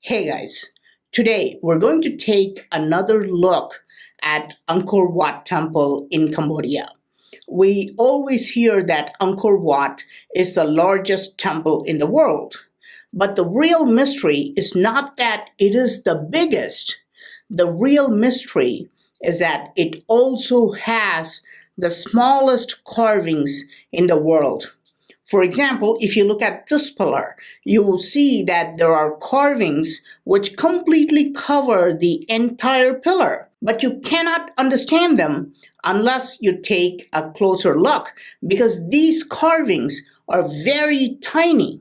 Hey guys, today we're going to take another look at Angkor Wat Temple in Cambodia. We always hear that Angkor Wat is the largest temple in the world. But the real mystery is not that it is the biggest. The real mystery is that it also has the smallest carvings in the world. For example, if you look at this pillar, you will see that there are carvings which completely cover the entire pillar. But you cannot understand them unless you take a closer look because these carvings are very tiny.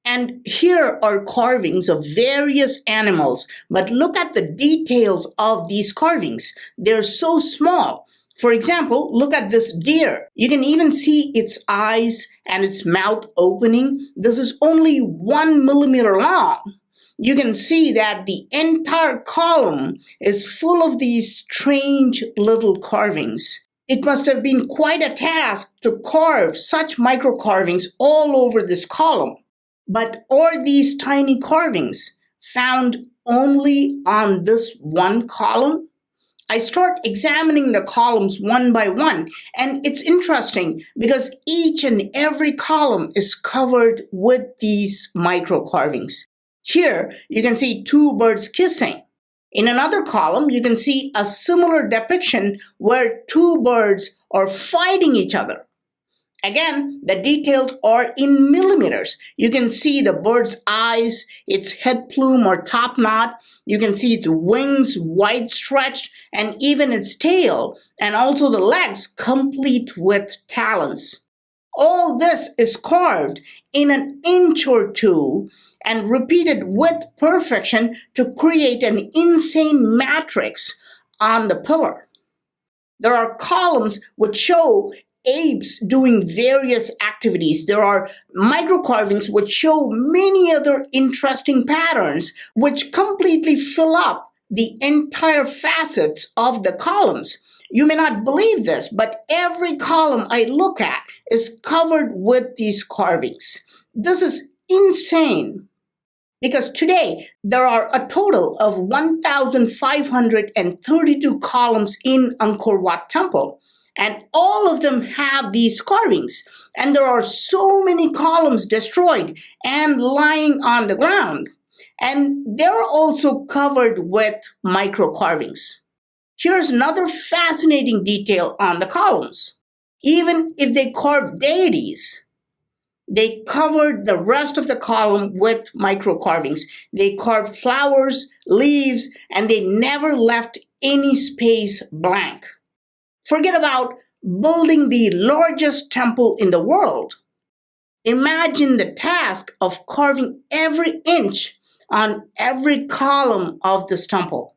And here are carvings of various animals, but look at the details of these carvings. They're so small. For example, look at this deer. You can even see its eyes and its mouth opening. This is only 1 millimeter long. You can see that the entire column is full of these strange little carvings. It must have been quite a task to carve such micro carvings all over this column. But are these tiny carvings found only on this one column? I start examining the columns one by one, and it's interesting because each and every column is covered with these micro carvings. Here, you can see two birds kissing. In another column, you can see a similar depiction where two birds are fighting each other. Again, the details are in millimeters. You can see the bird's eyes, its head plume or top knot. You can see its wings wide stretched and even its tail, and also the legs complete with talons. All this is carved in an inch or two and repeated with perfection to create an insane matrix on the pillar. There are columns which show apes doing various activities. There are micro carvings which show many other interesting patterns which completely fill up the entire facets of the columns. You may not believe this, but every column I look at is covered with these carvings. This is insane. Because today there are a total of 1,532 columns in Angkor Wat Temple. And all of them have these carvings. And there are so many columns destroyed and lying on the ground. And they're also covered with micro carvings. Here's another fascinating detail on the columns. Even if they carved deities, they covered the rest of the column with micro carvings. They carved flowers, leaves, and they never left any space blank. Forget about building the largest temple in the world. Imagine the task of carving every inch on every column of this temple.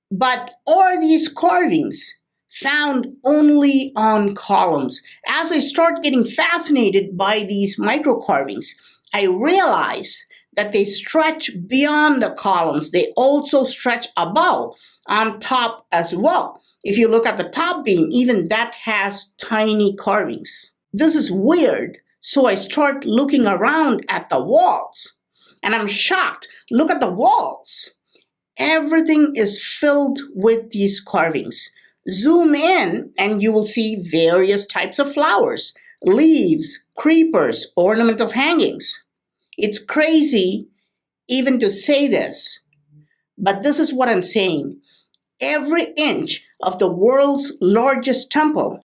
But are these carvings found only on columns? As I start getting fascinated by these micro carvings, I realize that they stretch beyond the columns. They also stretch above, on top as well. If you look at the top beam, even that has tiny carvings. This is weird, so I start looking around at the walls. And I'm shocked. Look at the walls. Everything is filled with these carvings. Zoom in and you will see various types of flowers, leaves, creepers, ornamental hangings. It's crazy even to say this, but this is what I'm saying. Every inch of the world's largest temple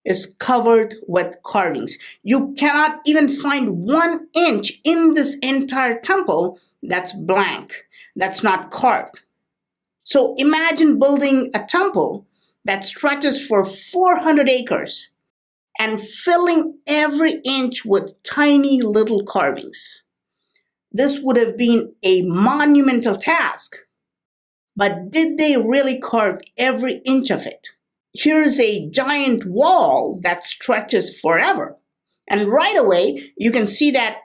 is covered with carvings. You cannot even find 1 inch in this entire temple that's blank, that's not carved. So imagine building a temple that stretches for 400 acres and filling every inch with tiny little carvings. This would have been a monumental task. But did they really carve every inch of it? Here's a giant wall that stretches forever. And right away, you can see that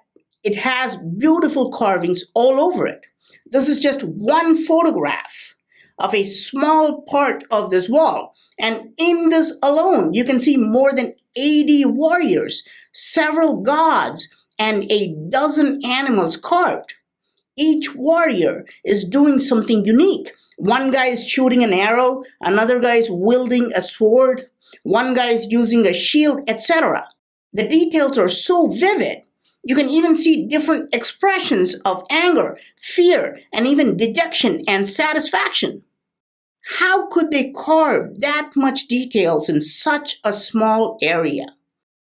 it has beautiful carvings all over it. This is just one photograph of a small part of this wall. And in this alone, you can see more than 80 warriors, several gods, and a dozen animals carved. Each warrior is doing something unique. One guy is shooting an arrow, another guy is wielding a sword, one guy is using a shield, etc. The details are so vivid. You can even see different expressions of anger, fear, and even dejection and satisfaction. How could they carve that much details in such a small area?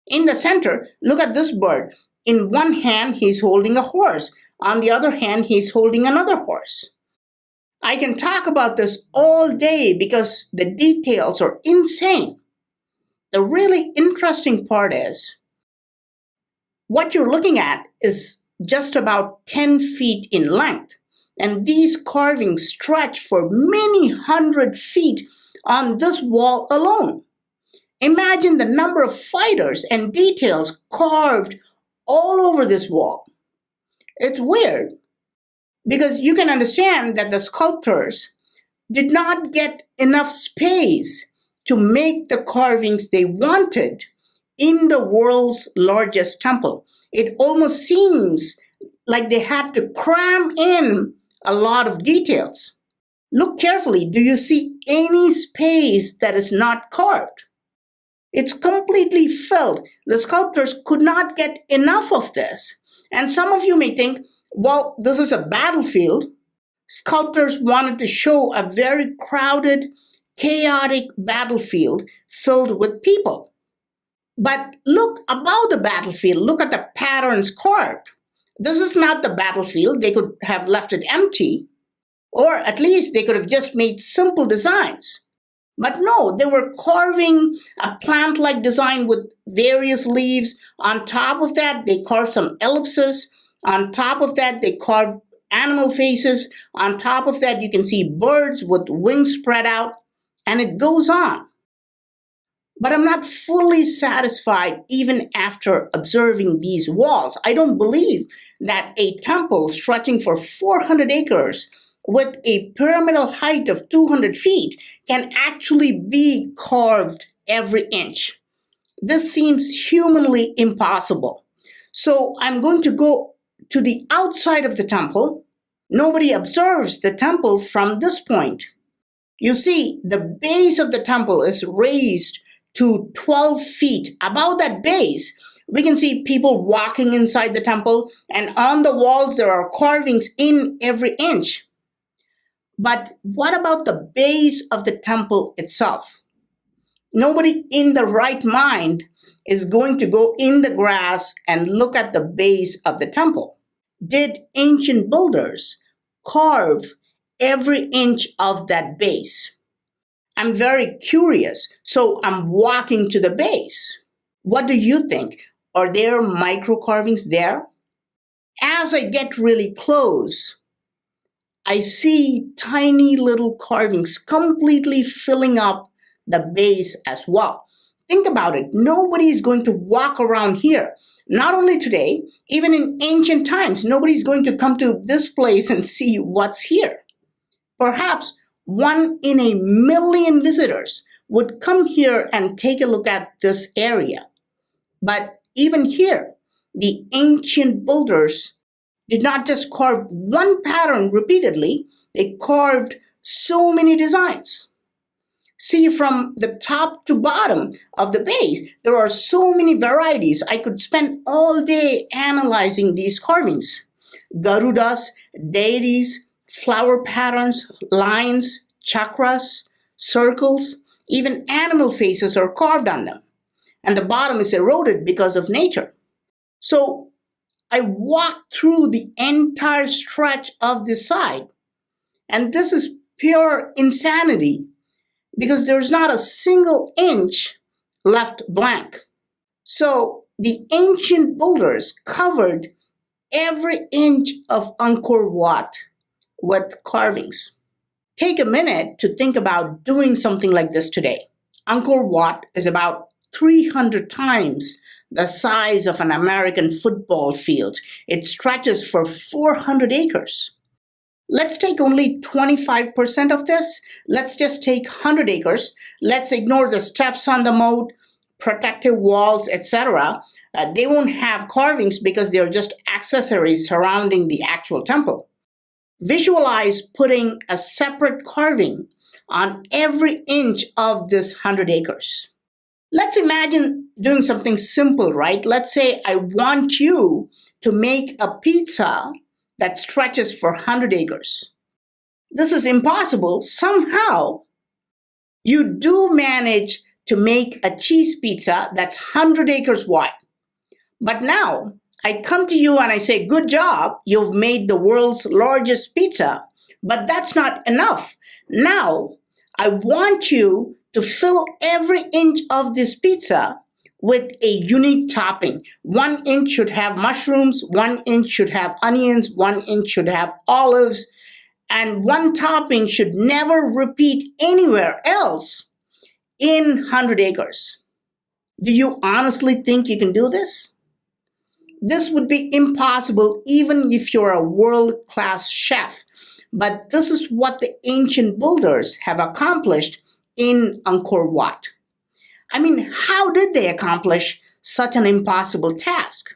In the center, look at this bird. In one hand, he's holding a horse. On the other hand, he's holding another horse. I can talk about this all day because the details are insane. The really interesting part is what you're looking at is just about 10 feet in length, and these carvings stretch for many hundred feet on this wall alone. Imagine the number of fighters and details carved all over this wall. It's weird because you can understand that the sculptors did not get enough space to make the carvings they wanted in the world's largest temple. It almost seems like they had to cram in a lot of details. Look carefully. Do you see any space that is not carved? It's completely filled. The sculptors could not get enough of this. And some of you may think, well, this is a battlefield. Sculptors wanted to show a very crowded, chaotic battlefield filled with people. But look above the battlefield. Look at the patterns carved. This is not the battlefield. They could have left it empty, or at least they could have just made simple designs. But no, they were carving a plant-like design with various leaves. On top of that, they carved some ellipses. On top of that, they carved animal faces. On top of that, you can see birds with wings spread out, and it goes on. But I'm not fully satisfied even after observing these walls. I don't believe that a temple stretching for 400 acres with a pyramidal height of 200 feet can actually be carved every inch. This seems humanly impossible. So I'm going to go to the outside of the temple. Nobody observes the temple from this point. You see, the base of the temple is raised to 12 feet. Above that base, we can see people walking inside the temple, and on the walls there are carvings in every inch. But what about the base of the temple itself? Nobody in the right mind is going to go in the grass and look at the base of the temple. Did ancient builders carve every inch of that base? I'm very curious, so I'm walking to the base. What do you think? Are there micro carvings there? As I get really close, I see tiny little carvings completely filling up the base as well. Think about it. Nobody is going to walk around here. Not only today, even in ancient times, nobody's going to come to this place and see what's here. Perhaps 1 in a million visitors would come here and take a look at this area. But even here, the ancient builders did not just carve one pattern repeatedly, they carved so many designs. See, from the top to bottom of the base, there are so many varieties. I could spend all day analyzing these carvings. Garudas, deities, flower patterns, lines, chakras, circles, even animal faces are carved on them. And the bottom is eroded because of nature. So I walked through the entire stretch of this side. And this is pure insanity because there's not a single inch left blank. So the ancient builders covered every inch of Angkor Wat with carvings. Take a minute to think about doing something like this today. Angkor Wat is about 300 times the size of an American football field. It stretches for 400 acres. Let's take only 25% of this. Let's just take 100 acres. Let's ignore the steps on the moat, protective walls, etc. They won't have carvings because they're just accessories surrounding the actual temple. Visualize putting a separate carving on every inch of this 100 acres. Let's imagine doing something simple, right? Let's say I want you to make a pizza that stretches for 100 acres. This is impossible. Somehow, you do manage to make a cheese pizza that's 100 acres wide. But now, I come to you and I say, good job, you've made the world's largest pizza. But that's not enough. Now, I want you to fill every inch of this pizza with a unique topping. 1 inch should have mushrooms, 1 inch should have onions, 1 inch should have olives, and one topping should never repeat anywhere else in 100 acres. Do you honestly think you can do this? This would be impossible even if you're a world-class chef. But this is what the ancient builders have accomplished in Angkor Wat. I mean, how did they accomplish such an impossible task?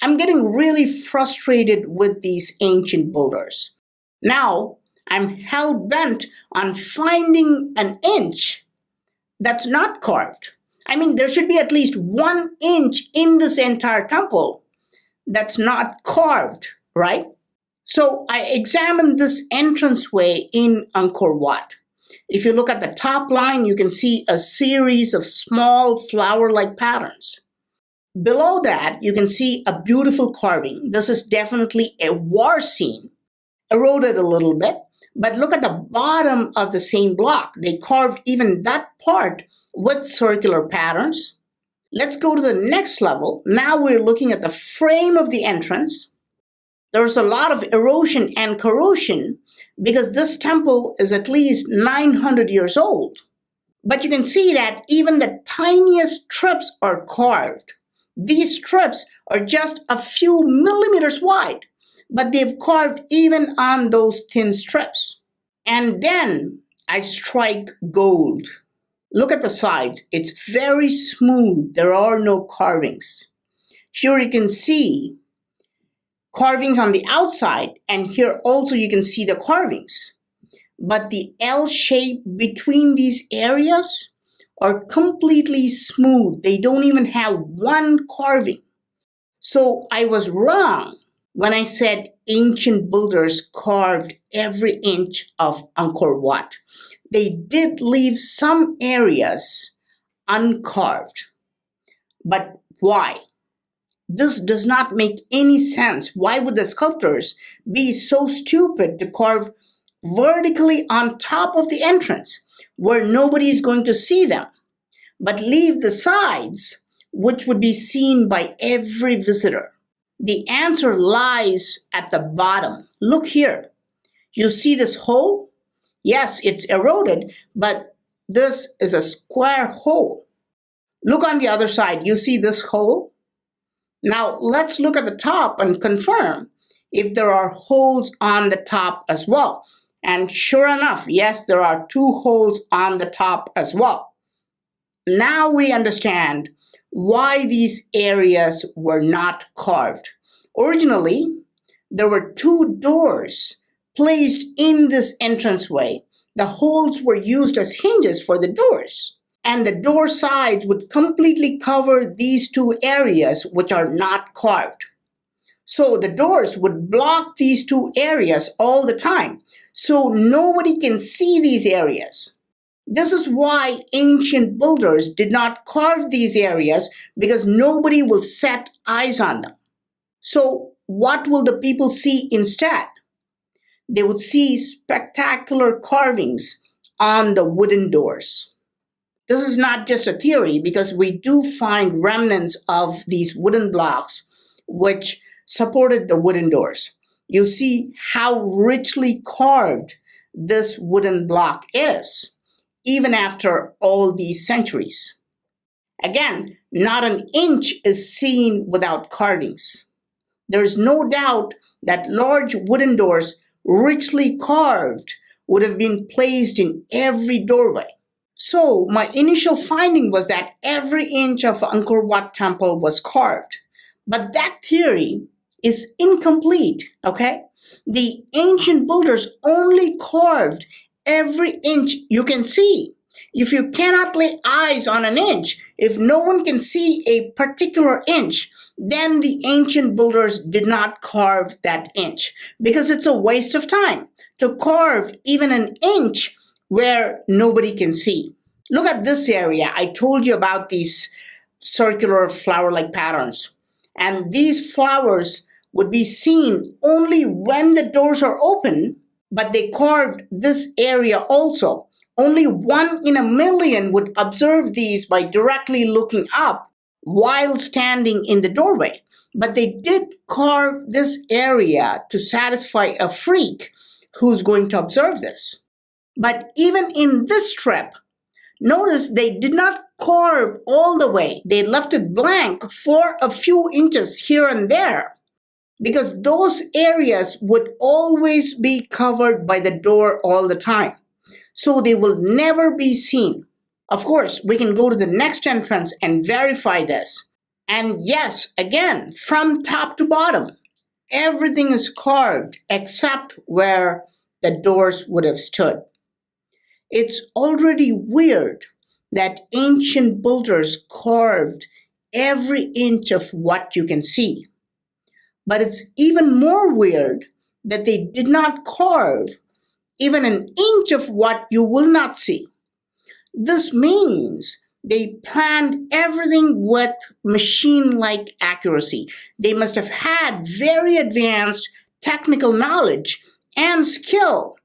I'm getting really frustrated with these ancient builders. Now, I'm hell-bent on finding an inch that's not carved. I mean, there should be at least 1 inch in this entire temple that's not carved, right? So I examined this entranceway in Angkor Wat. If you look at the top line, you can see a series of small flower-like patterns. Below that, you can see a beautiful carving. This is definitely a war scene, eroded a little bit. But look at the bottom of the same block. They carved even that part with circular patterns. Let's go to the next level. Now we're looking at the frame of the entrance. There's a lot of erosion and corrosion because this temple is at least 900 years old. But you can see that even the tiniest strips are carved. These strips are just a few millimeters wide, but they've carved even on those thin strips. And then I strike gold. Look at the sides. It's very smooth. There are no carvings. Here you can see carvings on the outside, and here also you can see the carvings. But the L shape between these areas are completely smooth. They don't even have one carving. So I was wrong when I said ancient builders carved every inch of Angkor Wat. They did leave some areas uncarved. But why? This does not make any sense. Why would the sculptors be so stupid to carve vertically on top of the entrance where nobody is going to see them, but leave the sides, which would be seen by every visitor? The answer lies at the bottom. Look here. You see this hole? Yes, it's eroded, but this is a square hole. Look on the other side. You see this hole? Now let's look at the top and confirm if there are holes on the top as well. And sure enough, yes, there are 2 holes on the top as well. Now we understand why these areas were not carved. Originally, there were 2 doors placed in this entranceway. The holes were used as hinges for the doors. And the door sides would completely cover these 2 areas which are not carved. So the doors would block these 2 areas all the time. So nobody can see these areas. This is why ancient builders did not carve these areas, because nobody will set eyes on them. So what will the people see instead? They would see spectacular carvings on the wooden doors. This is not just a theory, because we do find remnants of these wooden blocks which supported the wooden doors. You see how richly carved this wooden block is, even after all these centuries. Again, not an inch is seen without carvings. There is no doubt that large wooden doors, richly carved, would have been placed in every doorway. So my initial finding was that every inch of Angkor Wat temple was carved. But that theory is incomplete, okay? The ancient builders only carved every inch you can see. If you cannot lay eyes on an inch, if no one can see a particular inch, then the ancient builders did not carve that inch because it's a waste of time to carve even an inch where nobody can see. Look at this area. I told you about these circular flower-like patterns. And these flowers would be seen only when the doors are open, but they carved this area also. Only 1 in a million would observe these by directly looking up while standing in the doorway. But they did carve this area to satisfy a freak who's going to observe this. But even in this strip, notice they did not carve all the way. They left it blank for a few inches here and there because those areas would always be covered by the door all the time. So they will never be seen. Of course, we can go to the next entrance and verify this. And yes, again, from top to bottom, everything is carved except where the doors would have stood. It's already weird that ancient builders carved every inch of what you can see. But it's even more weird that they did not carve even an inch of what you will not see. This means they planned everything with machine-like accuracy. They must have had very advanced technical knowledge and skill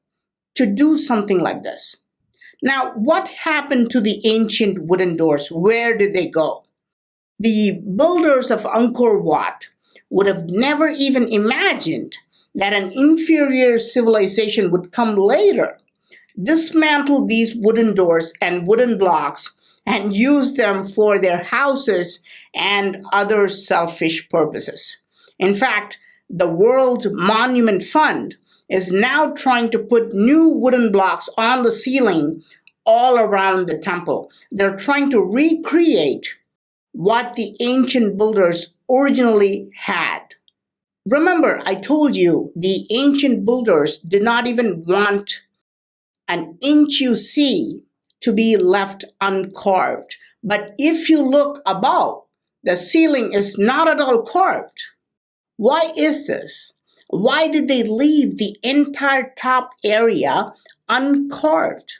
to do something like this. Now, what happened to the ancient wooden doors? Where did they go? The builders of Angkor Wat would have never even imagined that an inferior civilization would come later, dismantle these wooden doors and wooden blocks, and use them for their houses and other selfish purposes. In fact, the World Monument Fund is now trying to put new wooden blocks on the ceiling all around the temple. They're trying to recreate what the ancient builders originally had. Remember, I told you the ancient builders did not even want an inch you see to be left uncarved. But if you look above, the ceiling is not at all carved. Why is this? Why did they leave the entire top area uncarved?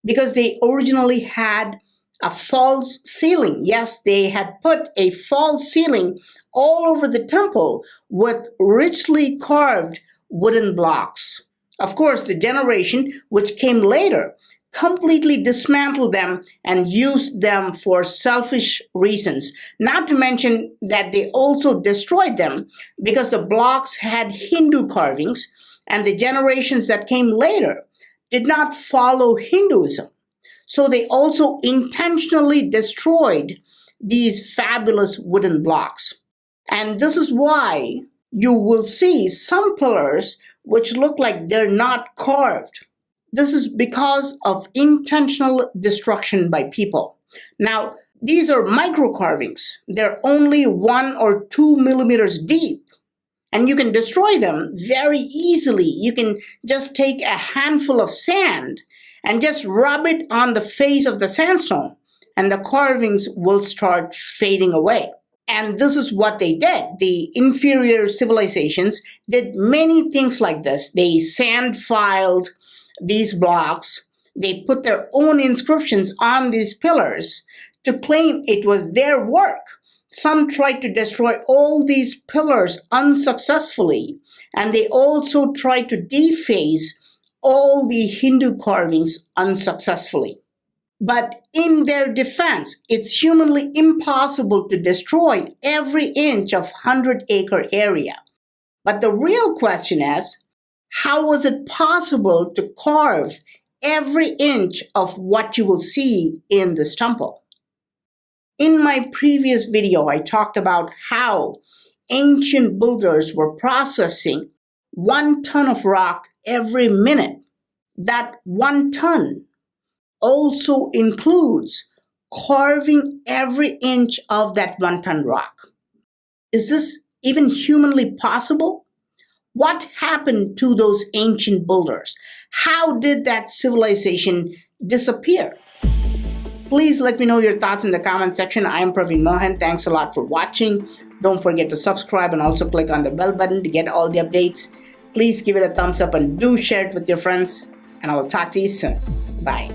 Because they originally had a false ceiling. Yes, they had put a false ceiling all over the temple with richly carved wooden blocks. Of course, the generation which came later completely dismantled them and used them for selfish reasons. Not to mention that they also destroyed them because the blocks had Hindu carvings, and the generations that came later did not follow Hinduism. So they also intentionally destroyed these fabulous wooden blocks. And this is why you will see some pillars which look like they're not carved. This is because of intentional destruction by people. Now, these are micro carvings. They're only 1 or 2 millimeters deep, and you can destroy them very easily. You can just take a handful of sand and just rub it on the face of the sandstone, and the carvings will start fading away. And this is what they did. The inferior civilizations did many things like this. They sand filed these blocks. They put their own inscriptions on these pillars to claim it was their work. Some tried to destroy all these pillars unsuccessfully, and they also tried to deface all the Hindu carvings unsuccessfully. But in their defense, it's humanly impossible to destroy every inch of 100-acre area. But the real question is, how was it possible to carve every inch of what you will see in this temple? In my previous video, I talked about how ancient builders were processing 1 ton of rock every minute. That 1 ton also includes carving every inch of that 1 ton rock. Is this even humanly possible? What happened to those ancient builders? How did that civilization disappear? Please let me know your thoughts in the comment section. I am Praveen Mohan. Thanks a lot for watching. Don't forget to subscribe and also click on the bell button to get all the updates. Please give it a thumbs up and do share it with your friends. And I will talk to you soon. Bye.